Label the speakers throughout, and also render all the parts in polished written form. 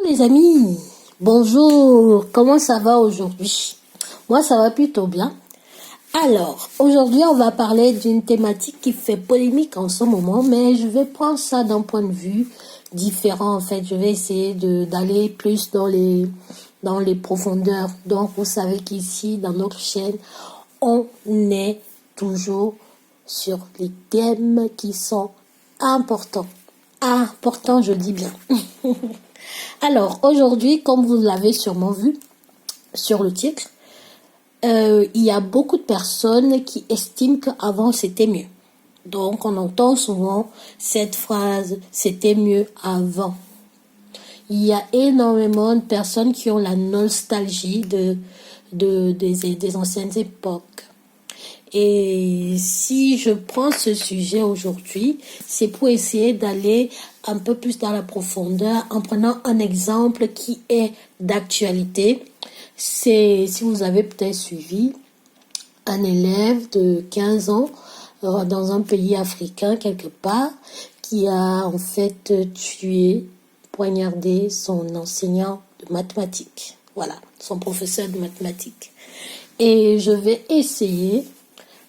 Speaker 1: les amis, bonjour, comment ça va aujourd'hui? Moi ça va plutôt bien. Alors, aujourd'hui on va parler d'une thématique qui fait polémique en ce moment, mais je vais prendre ça d'un point de vue différent en fait. Je vais essayer d'aller plus dans les profondeurs. Donc vous savez qu'ici dans notre chaîne, on est toujours sur les thèmes qui sont importants. Important, je dis bien. Alors, aujourd'hui, comme vous l'avez sûrement vu sur le titre, il y a beaucoup de personnes qui estiment qu'avant c'était mieux. Donc, on entend souvent cette phrase, c'était mieux avant. Il y a énormément de personnes qui ont la nostalgie des anciennes époques. Et si je prends ce sujet aujourd'hui, c'est pour essayer d'aller un peu plus dans la profondeur en prenant un exemple qui est d'actualité. C'est, si vous avez peut-être suivi, un élève de 15 ans dans un pays africain quelque part qui a en fait tué, poignardé son enseignant de mathématiques. Voilà, son professeur de mathématiques. Et je vais essayer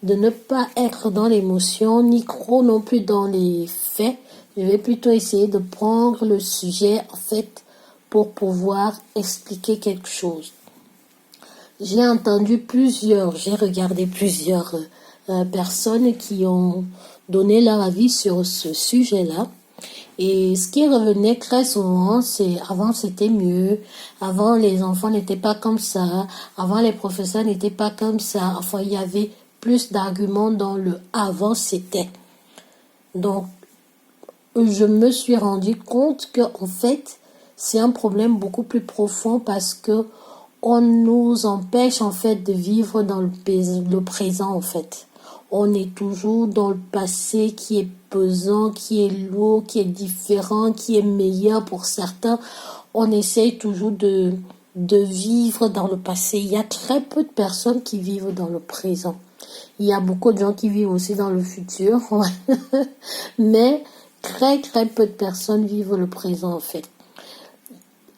Speaker 1: de ne pas être dans l'émotion, ni trop non plus dans les faits. Je vais plutôt essayer de prendre le sujet, en fait, pour pouvoir expliquer quelque chose. J'ai regardé plusieurs personnes qui ont donné leur avis sur ce sujet-là. Et ce qui revenait très souvent, c'est avant c'était mieux, avant les enfants n'étaient pas comme ça, avant les professeurs n'étaient pas comme ça. Enfin, il y avait plus d'arguments dans le avant c'était. Donc, je me suis rendu compte que en fait, c'est un problème beaucoup plus profond parce que on nous empêche en fait de vivre dans le présent en fait. On est toujours dans le passé qui est pesant, qui est lourd, qui est différent, qui est meilleur pour certains. On essaye toujours de vivre dans le passé. Il y a très peu de personnes qui vivent dans le présent. Il y a beaucoup de gens qui vivent aussi dans le futur, mais très très peu de personnes vivent le présent en fait.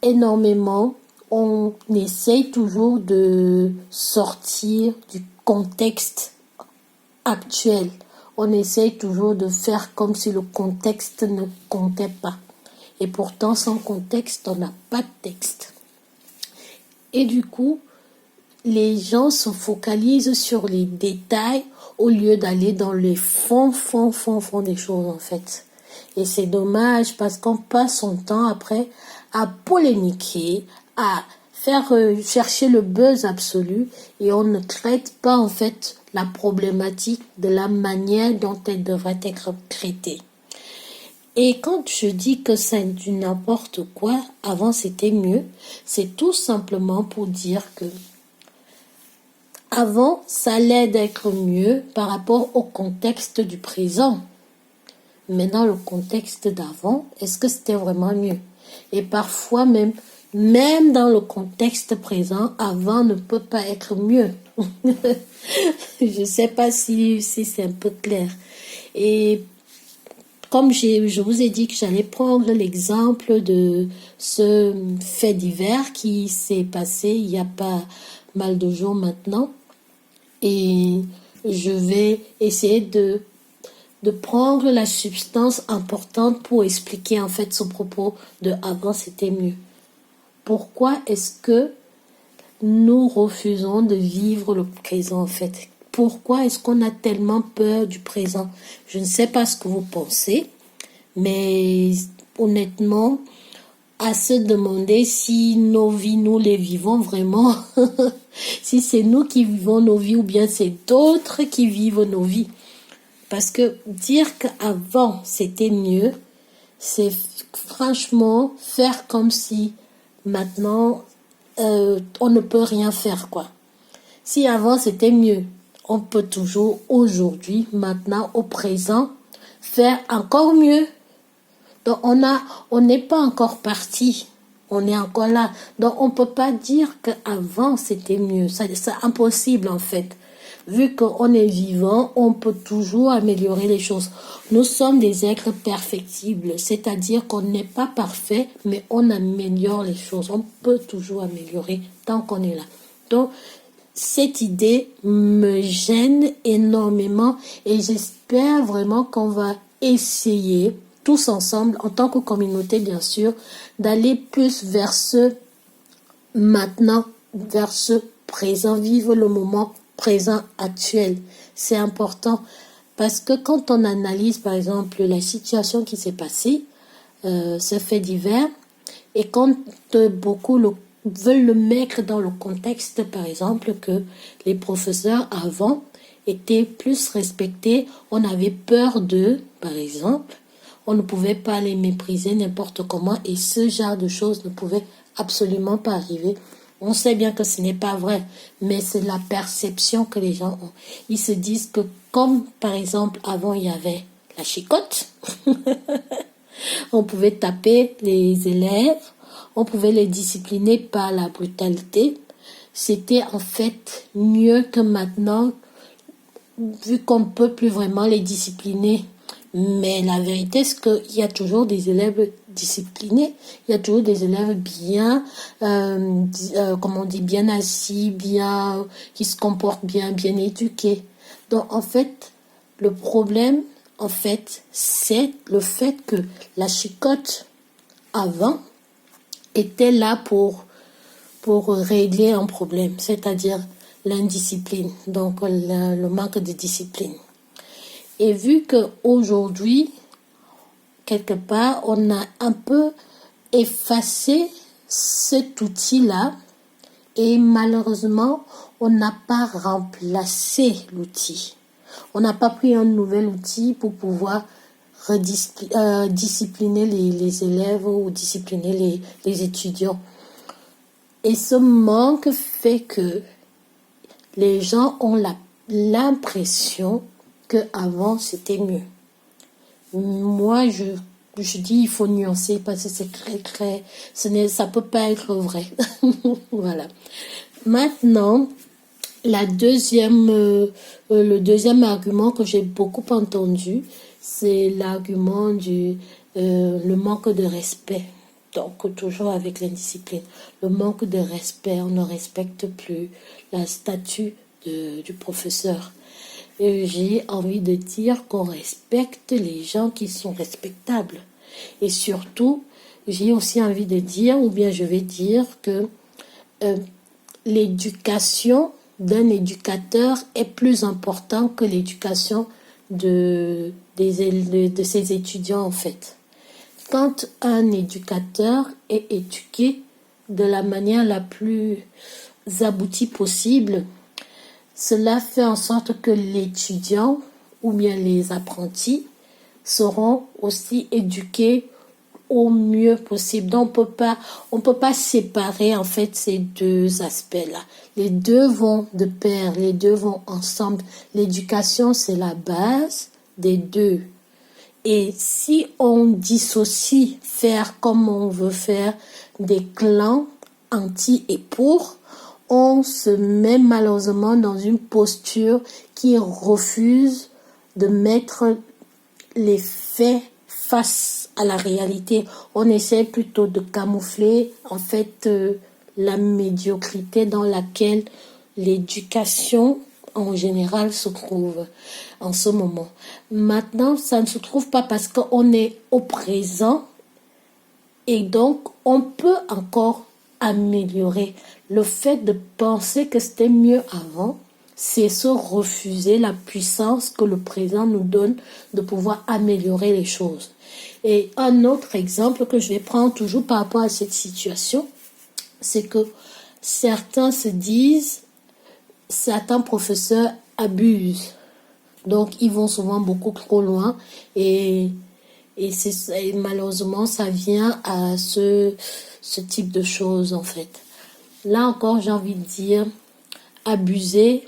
Speaker 1: Énormément, on essaye toujours de sortir du contexte actuel. On essaye toujours de faire comme si le contexte ne comptait pas. Et pourtant, sans contexte, on n'a pas de texte. Et du coup, les gens se focalisent sur les détails au lieu d'aller dans les fonds des choses en fait. Et c'est dommage parce qu'on passe son temps après à polémiquer, à faire chercher le buzz absolu et on ne traite pas en fait la problématique de la manière dont elle devrait être traitée. Et quand je dis que c'est du n'importe quoi, avant c'était mieux, c'est tout simplement pour dire que avant, ça allait d'être mieux par rapport au contexte du présent. Maintenant, le contexte d'avant, est-ce que c'était vraiment mieux? Et parfois même dans le contexte présent, avant ne peut pas être mieux. Je ne sais pas si c'est un peu clair. Et comme je vous ai dit que j'allais prendre l'exemple de ce fait divers qui s'est passé il n'y a pas mal de jours maintenant. Et je vais essayer de prendre la substance importante pour expliquer en fait ce propos de avant c'était mieux. Pourquoi est-ce que nous refusons de vivre le présent en fait? Pourquoi est-ce qu'on a tellement peur du présent? Je ne sais pas ce que vous pensez, mais honnêtement, à se demander si nos vies, nous les vivons vraiment, si c'est nous qui vivons nos vies ou bien c'est d'autres qui vivent nos vies. Parce que dire qu'avant c'était mieux, c'est franchement faire comme si maintenant on ne peut rien faire quoi. Si avant c'était mieux, on peut toujours aujourd'hui, maintenant, au présent, faire encore mieux. Donc on n'est pas encore parti, on est encore là. Donc on peut pas dire qu'avant c'était mieux. C'est impossible en fait. Vu qu'on est vivant, on peut toujours améliorer les choses. Nous sommes des êtres perfectibles, c'est-à-dire qu'on n'est pas parfait, mais on améliore les choses. On peut toujours améliorer tant qu'on est là. Donc, cette idée me gêne énormément et j'espère vraiment qu'on va essayer, tous ensemble, en tant que communauté bien sûr, d'aller plus vers ce maintenant, vers ce présent, vivre le moment présent actuel. C'est important parce que quand on analyse par exemple la situation qui s'est passée, ce fait divers, et quand beaucoup veulent le mettre dans le contexte, par exemple, que les professeurs avant étaient plus respectés, on avait peur d'eux, par exemple, on ne pouvait pas les mépriser n'importe comment et ce genre de choses ne pouvait absolument pas arriver. On sait bien que ce n'est pas vrai, mais c'est la perception que les gens ont. Ils se disent que comme, par exemple, avant il y avait la chicotte, on pouvait taper les élèves, on pouvait les discipliner par la brutalité. C'était en fait mieux que maintenant, vu qu'on ne peut plus vraiment les discipliner. Mais la vérité, c'est qu'il y a toujours des élèves disciplinés, il y a toujours des élèves bien, comme on dit, bien assis, bien, qui se comportent bien, bien éduqués. Donc, en fait, le problème, en fait, c'est le fait que la chicotte, avant, était là pour régler un problème, c'est-à-dire l'indiscipline, donc le manque de discipline. Et vu qu'aujourd'hui, quelque part, on a un peu effacé cet outil-là et malheureusement, on n'a pas remplacé l'outil. On n'a pas pris un nouvel outil pour pouvoir discipliner les élèves ou discipliner les étudiants. Et ce manque fait que les gens ont l'impression qu'avant c'était mieux. Moi, je dis il faut nuancer parce que c'est très, ça peut pas être vrai. Voilà. Maintenant, le deuxième argument que j'ai beaucoup entendu, c'est l'argument le manque de respect. Donc, toujours avec l'indiscipline. Le manque de respect, on ne respecte plus la statue du professeur. Et j'ai envie de dire qu'on respecte les gens qui sont respectables. Et surtout, j'ai aussi envie de dire, ou bien je vais dire que l'éducation d'un éducateur est plus importante que l'éducation de ses étudiants en fait. Quand un éducateur est éduqué de la manière la plus aboutie possible, cela fait en sorte que l'étudiant ou bien les apprentis seront aussi éduqués au mieux possible. Donc on peut pas séparer en fait ces deux aspects-là. Les deux vont de pair, les deux vont ensemble. L'éducation, c'est la base des deux. Et si on dissocie faire comme on veut faire des clans anti et pour, on se met malheureusement dans une posture qui refuse de mettre les faits face à la réalité. On essaie plutôt de camoufler en fait la médiocrité dans laquelle l'éducation en général se trouve en ce moment. Maintenant, ça ne se trouve pas parce qu'on est au présent et donc on peut encore améliorer. Le fait de penser que c'était mieux avant, c'est se refuser la puissance que le présent nous donne de pouvoir améliorer les choses. Et un autre exemple que je vais prendre toujours par rapport à cette situation, c'est que certains se disent, certains professeurs abusent. Donc, ils vont souvent beaucoup trop loin et malheureusement, ça vient à ce type de choses, en fait. Là encore, j'ai envie de dire, abuser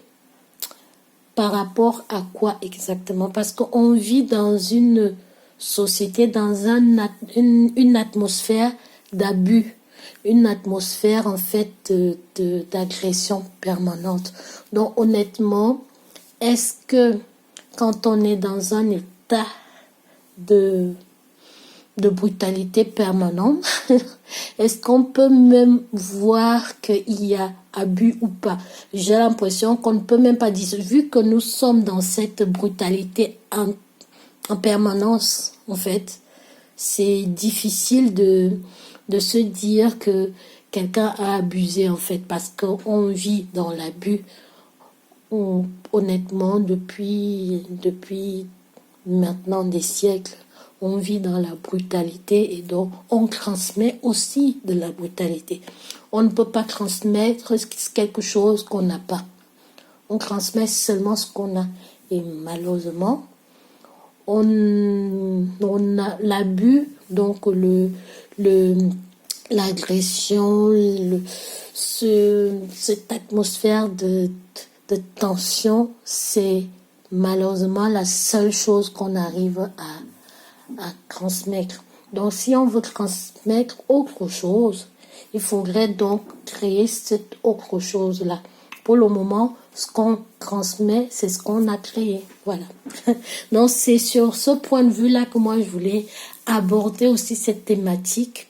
Speaker 1: par rapport à quoi exactement? Parce qu'on vit dans une société, dans une atmosphère d'abus, une atmosphère, en fait, d'agression permanente. Donc, honnêtement, est-ce que quand on est dans un état de brutalité permanente, est-ce qu'on peut même voir qu'il y a abus ou pas? J'ai l'impression qu'on ne peut même pas dire, vu que nous sommes dans cette brutalité en permanence, en fait, c'est difficile de se dire que quelqu'un a abusé, en fait, parce qu'on vit dans l'abus, honnêtement, depuis maintenant des siècles. On vit dans la brutalité et donc on transmet aussi de la brutalité. On ne peut pas transmettre quelque chose qu'on n'a pas. On transmet seulement ce qu'on a. Et malheureusement, on a l'abus, donc l'agression, cette atmosphère de tension, c'est malheureusement la seule chose qu'on arrive à transmettre. Donc, si on veut transmettre autre chose, il faudrait donc créer cette autre chose-là. Pour le moment, ce qu'on transmet, c'est ce qu'on a créé. Voilà. Donc, c'est sur ce point de vue-là que moi, je voulais aborder aussi cette thématique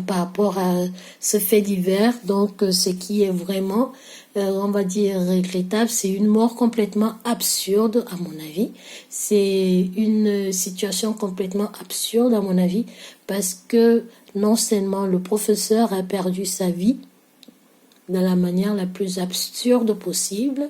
Speaker 1: par rapport à ce fait divers. Donc, ce qui est vraiment, on va dire, regrettable, c'est une mort complètement absurde, à mon avis. C'est une situation complètement absurde, à mon avis, parce que non seulement le professeur a perdu sa vie de la manière la plus absurde possible,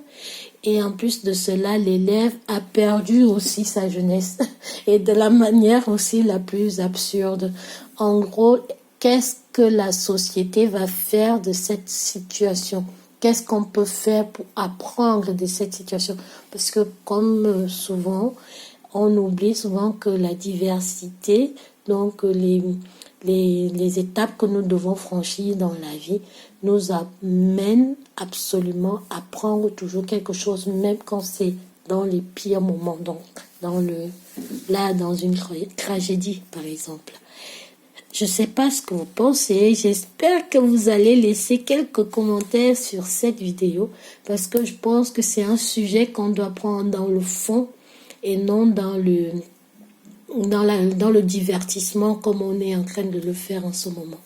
Speaker 1: et en plus de cela, l'élève a perdu aussi sa jeunesse, et de la manière aussi la plus absurde. En gros, qu'est-ce que la société va faire de cette situation? Qu'est-ce qu'on peut faire pour apprendre de cette situation? Parce que comme souvent, on oublie souvent que la diversité, donc les étapes que nous devons franchir dans la vie, nous amènent absolument à prendre toujours quelque chose, même quand c'est dans les pires moments, donc dans une tragédie, par exemple. Je ne sais pas ce que vous pensez. J'espère que vous allez laisser quelques commentaires sur cette vidéo parce que je pense que c'est un sujet qu'on doit prendre dans le fond et non dans le divertissement comme on est en train de le faire en ce moment.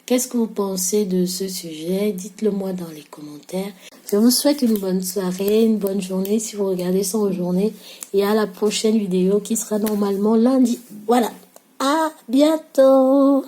Speaker 1: Qu'est-ce que vous pensez de ce sujet? Dites-le moi dans les commentaires. Je vous souhaite une bonne soirée, une bonne journée si vous regardez ça en journée et à la prochaine vidéo qui sera normalement lundi. Voilà. À bientôt!